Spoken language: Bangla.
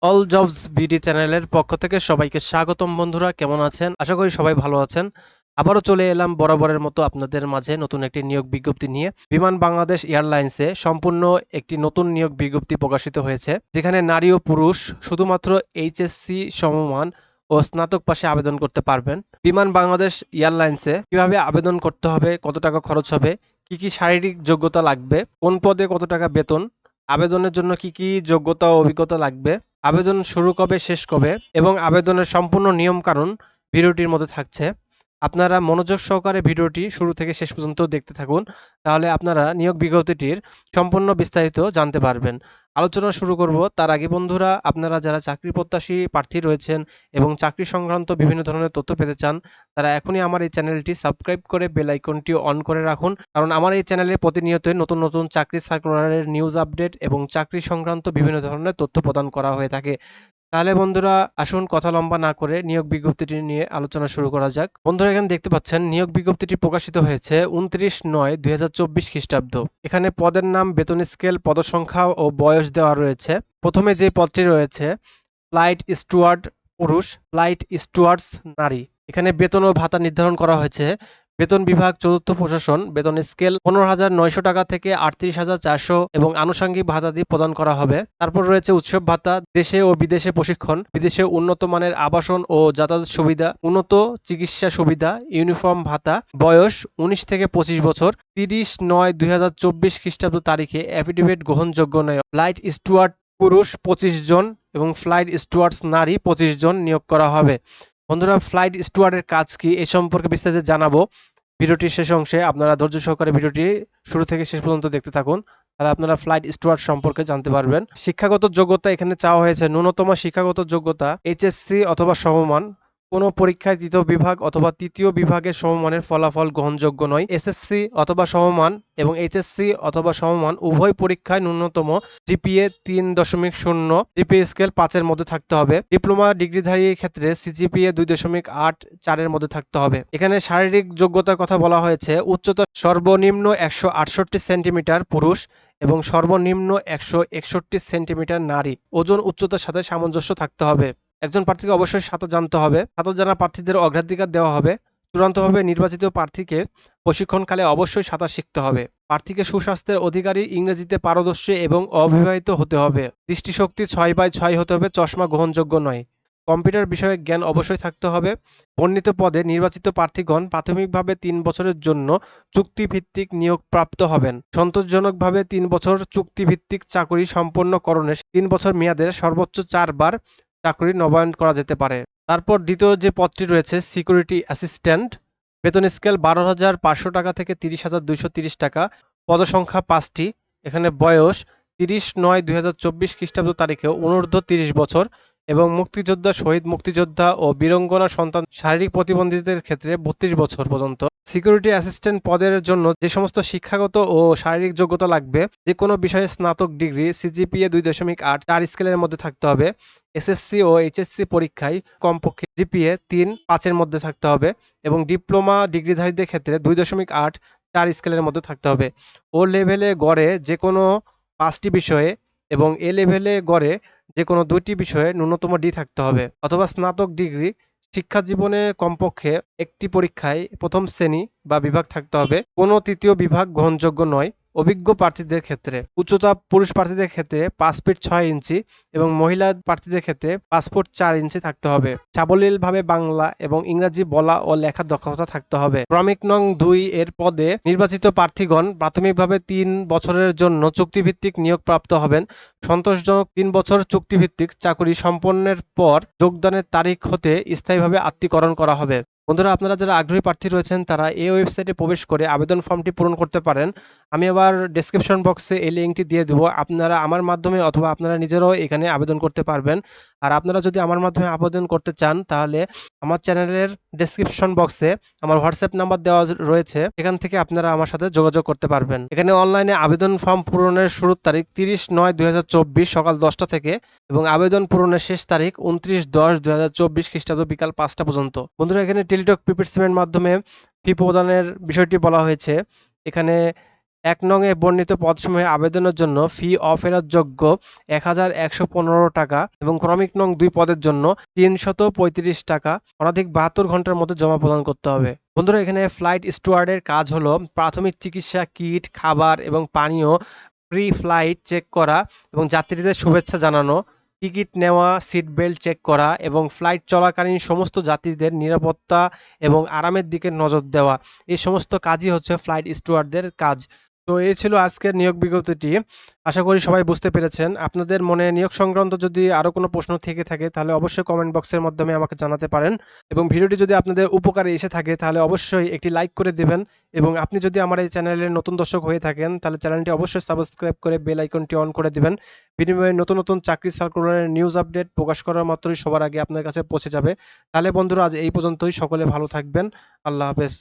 অল জবস বিডি চ্যানেলের পক্ষ থেকে সবাইকে স্বাগতম। বন্ধুরা কেমন আছেন? আশা করি সবাই ভালো আছেন। আবারও চলে এলাম বরাবরের মতো আপনাদের মাঝে নতুন একটি নিয়োগ বিজ্ঞপ্তি নিয়ে। বিমান বাংলাদেশ এয়ারলাইন্সে সম্পূর্ণ একটি নতুন নিয়োগ বিজ্ঞপ্তি প্রকাশিত হয়েছে, যেখানে নারী ও পুরুষ শুধুমাত্র এইচএসসি সমমান ও স্নাতক পাশে আবেদন করতে পারবেন। বিমান বাংলাদেশ এয়ারলাইন্সে কিভাবে আবেদন করতে হবে, কত টাকা খরচ হবে, কি কি শারীরিক যোগ্যতা লাগবে, কোন পদে কত টাকা বেতন, আবেদনের জন্য কি কি যোগ্যতা ও অভিজ্ঞতা লাগবে, আবেদন শুরু কবে শেষ কবে এবং আবেদনের সম্পূর্ণ নিয়মকানুন ভিডিওটির মধ্যে থাকছে। আপনারা মনোযোগ সহকারে ভিডিওটি শুরু থেকে শেষ পর্যন্ত দেখতে থাকুন, তাহলে আপনারা নিয়োগ বিজ্ঞপ্তিটির সম্পূর্ণ বিস্তারিত জানতে পারবেন। আলোচনা শুরু করব তার আগে বন্ধুরা, আপনারা যারা চাকরি প্রত্যাশী প্রার্থী রয়েছেন এবং চাকরি সংক্রান্ত বিভিন্ন ধরনের তথ্য পেতে চান, তারা এখনই আমার এই চ্যানেলটি সাবস্ক্রাইব করে বেল আইকনটি অন করে রাখুন, কারণ আমার এই চ্যানেলে প্রতিনিয়তই নতুন নতুন চাকরি সার্কুলারের নিউজ আপডেট এবং চাকরি সংক্রান্ত বিভিন্ন ধরনের তথ্য প্রদান করা হয়ে থাকে। তাহলে বন্ধুরা আসুন কথা লম্বা না করে নিয়োগ বিজ্ঞপ্তিটি নিয়ে আলোচনা শুরু করা যাক। বন্ধুরা এখানে দেখতে পাচ্ছেন নিয়োগ বিজ্ঞপ্তিটি প্রকাশিত হয়েছে 29/9/2024 খ্রিস্টাব্দ। এখানে পদের নাম, বেতন স্কেল, পদসংখ্যা ও বয়স দেওয়া রয়েছে। প্রথমে যে পদটি রয়েছে ফ্লাইট স্টুয়ার্ড পুরুষ, ফ্লাইট স্টুয়ার্ডস নারী। এখানে বেতন ও ভাতা নির্ধারণ করা হয়েছে। বেতন বিভাগ চতুর্থ প্রশাসন, বেতন স্কেল 15,900 টাকা থেকে 38,400 এবং আনুষঙ্গিক ভাতাদি প্রদান করা হবে। তারপর রয়েছে উৎসব ভাতা, দেশে ও বিদেশে প্রশিক্ষণ, বিদেশে উন্নত মানের আবাসন ও যাতায়াত সুবিধা, উন্নত চিকিৎসা সুবিধা, ইউনিফর্ম ভাতা। বয়স 19 থেকে 25 বছর। 30/9/2024 খ্রিস্টাব্দ তারিখে অ্যাফিডেভিট গ্রহণযোগ্য নয়। ফ্লাইট স্টুয়ার্ড পুরুষ 25 জন এবং ফ্লাইট স্টুয়ার্ডস নারী 25 জন নিয়োগ করা হবে। বন্ধুরা, ফ্লাইট স্টুয়ার্ডের কাজ কি এই সম্পর্কে বিস্তারিত জানাবো ভিডিওটির শেষ অংশে। আপনারা ধৈর্য সহকারে ভিডিওটি শুরু থেকে শেষ পর্যন্ত দেখতে থাকুন, তাহলে আপনারা ফ্লাইট স্টুয়ার্ড সম্পর্কে জানতে পারবেন। শিক্ষাগত যোগ্যতা এখানে চাওয়া হয়েছে ন্যূনতম শিক্ষাগত যোগ্যতা এইচএসসি অথবা সমমান। কোনো পরীক্ষায় তৃতীয় বিভাগ অথবা তৃতীয় বিভাগের সমমানের ফলাফল গ্রহণযোগ্য নয়। এসএসসি অথবা সমমান এবং এইচএসসি অথবা সমমান উভয় পরীক্ষায় ন্যূনতম জিপিএ 3.0, জিপিএ স্কেল 5-এর মধ্যে থাকতে হবে। ডিপ্লোমা ডিগ্রিধারীর ক্ষেত্রে সিজিপিএ 2.84 এর মধ্যে থাকতে হবে। এখানে শারীরিক যোগ্যতার কথা বলা হয়েছে। উচ্চতা সর্বনিম্ন 168 সেন্টিমিটার পুরুষ এবং সর্বনিম্ন 161 সেন্টিমিটার নারী। ওজন উচ্চতার সাথে সামঞ্জস্য থাকতে হবে। একজন প্রার্থীকে অবশ্যই সাঁতার জানতে হবে। সাঁতার জানা প্রার্থীদের অগ্রাধিকার দেওয়া হবে। চূড়ান্তভাবে নির্বাচিত প্রার্থীকে প্রশিক্ষণকালে অবশ্যই সাঁতার শিখতে হবে। প্রার্থীকে সুস্বাস্থ্যের অধিকারী, ইংরেজিতে পারদর্শী এবং অবিবাহিত হতে হবে। দৃষ্টিশক্তি 6/6 হতে হবে, চশমা গ্রহণযোগ্য নয়। কম্পিউটার বিষয়ে জ্ঞান অবশ্যই থাকতে হবে। বর্ণিত পদে নির্বাচিত প্রার্থীগণ প্রাথমিকভাবে 3 বছরের জন্য চুক্তিভিত্তিক নিয়োগ প্রাপ্ত হবেন। সন্তোষজনকভাবে 3 বছর চুক্তিভিত্তিক চাকরি সম্পন্নকরণে 3 বছর মেয়াদের সর্বোচ্চ 4 বার চাকরি নবায়ন করা যেতে পারে। তারপর দ্বিতীয় যে পদটি রয়েছে সিকিউরিটি অ্যাসিস্ট্যান্ট, বেতন স্কেল 12,500 টাকা থেকে 30,230 টাকা। পদসংখ্যা 5টি। এখানে বয়স 30/9/2024 খ্রিস্টাব্দ তারিখে অনূর্ধ্ব 30 বছর এবং মুক্তিযোদ্ধা, শহীদ মুক্তিযোদ্ধা ও বীরঙ্গনা সন্তান, শারীরিক প্রতিবন্ধীদের ক্ষেত্রে 32 বছর পর্যন্ত। সিকিউরিটি অ্যাসিস্ট্যান্ট পদের জন্য যে সমস্ত শিক্ষাগত ও শারীরিক যোগ্যতা লাগবে, যে কোনো বিষয়ে স্নাতক ডিগ্রি, সিজিপিএ 2.8 স্কেলের মধ্যে থাকতে হবে। এসএসসি ও এইচএসসি পরীক্ষায় কমপক্ষে জিপিএ 3.5-এর মধ্যে থাকতে হবে এবং ডিপ্লোমা ডিগ্রিধারীদের ক্ষেত্রে 2.84 স্কেলের মধ্যে থাকতে হবে। ও লেভেলে গড়ে যে কোনো 5টি বিষয়ে এবং এ লেভেলে গড়ে যে কোনো 2টি বিষয়ে ন্যূনতম ডি থাকতে হবে অথবা স্নাতক ডিগ্রি। শিক্ষা জীবনে কমপক্ষে একটি পরীক্ষায় প্রথম শ্রেণী বা বিভাগ থাকতে হবে। কোনো তৃতীয় বিভাগ গ্রহণযোগ্য নয়। অভিজ্ঞ প্রার্থীদের ক্ষেত্রে উচ্চতা পুরুষ প্রার্থীদের ক্ষেত্রে 5 ফিট 6 ইঞ্চি এবং মহিলা প্রার্থীদের ক্ষেত্রে 5 ফুট 4 ইঞ্চি থাকতে হবে। সাবলীলভাবে বাংলা এবং ইংরাজি বলা ও লেখার দক্ষতা থাকতে হবে। ক্রমিক নং 2 এর পদে নির্বাচিত প্রার্থীগণ প্রাথমিকভাবে 3 বছরের জন্য চুক্তিভিত্তিক নিয়োগ প্রাপ্ত হবেন। সন্তোষজনক 3 বছর চুক্তিভিত্তিক চাকরি সম্পন্নের পর যোগদানের তারিখ হতে স্থায়ীভাবে আত্মীকরণ করা হবে। বন্ধুরা, আপনারা যারা আগ্রহী প্রার্থী রয়েছেন তারা এই ওয়েবসাইটে প্রবেশ করে আবেদন ফর্মটি পূরণ করতে পারেন। আমি আবার ডেসক্রিপশন বক্সে এই লিঙ্কটি দিয়ে দেবো। আপনারা আমার মাধ্যমে অথবা আপনারা নিজেরাও এখানে আবেদন করতে পারবেন। আর আপনারা যদি আমার মাধ্যমে আবেদন করতে চান তাহলে আমার চ্যানেলের ডেসক্রিপশন বক্সে আমার হোয়াটসঅ্যাপ নাম্বার দেওয়া রয়েছে, এখান থেকে আপনারা আমার সাথে যোগাযোগ করতে পারবেন। এখানে অনলাইনে আবেদন ফর্ম পূরণের শুরুর তারিখ 30/9/2024 সকাল 10টা থেকে এবং আবেদন পূরণের শেষ তারিখ 29/10/2024 খ্রিস্টাব্দ বিকাল 5টা পর্যন্ত। বন্ধুরা, এখানে টেলিটক প্রিপেড সিমের মাধ্যমে ফি প্রদানের বিষয়টি বলা হয়েছে। এখানে 1 নং এ বর্ণিত পদসমূহে আবেদনের জন্য ফি অফেরতযোগ্য ১,১১৫ টাকা এবং ক্রমিক নং ২ পদের জন্য ৩৩৫ টাকা অনধিক ৭২ ঘন্টার মধ্যে জমা প্রদান করতে হবে। বন্ধুরা, এখানে ফ্লাইট স্টুয়ার্ডের কাজ হলো প্রাথমিক চিকিৎসা কিট, খাবার এবং পানীয়, প্রি ফ্লাইট চেক করা এবং যাত্রীদের শুভেচ্ছা জানানো, টিকিট নেওয়া, সিট বেল্ট চেক করা এবং ফ্লাইট চলাকালীন সমস্ত যাত্রীদের নিরাপত্তা এবং আরামের দিকে নজর দেওয়া। এই সমস্ত কাজই হচ্ছে ফ্লাইট স্টুয়ার্ডদের কাজ। তো এই ছিল আজকের নিয়োগ বিজ্ঞপ্তিটি। আশা করি সবাই বুঝতে পেরেছেন। আপনাদের মনে নিয়োগ সংক্রান্ত যদি আরও কোনো প্রশ্ন থেকে থাকে তাহলে অবশ্যই কমেন্ট বক্সের মাধ্যমে আমাকে জানাতে পারেন এবং ভিডিওটি যদি আপনাদের উপকারে এসে থাকে তাহলে অবশ্যই একটি লাইক করে দেবেন এবং আপনি যদি আমার এই চ্যানেলের নতুন দর্শক হয়ে থাকেন তাহলে চ্যানেলটি অবশ্যই সাবস্ক্রাইব করে বেল আইকনটি অন করে দিবেন। বিনিময়ে নতুন নতুন চাকরি সার্কুলারের নিউজ আপডেট প্রকাশ করার মাত্রই সবার আগে আপনার কাছে পৌঁছে যাবে। তাহলে বন্ধুরা, আজ এই পর্যন্তই। সকলে ভালো থাকবেন। আল্লাহ হাফেজ।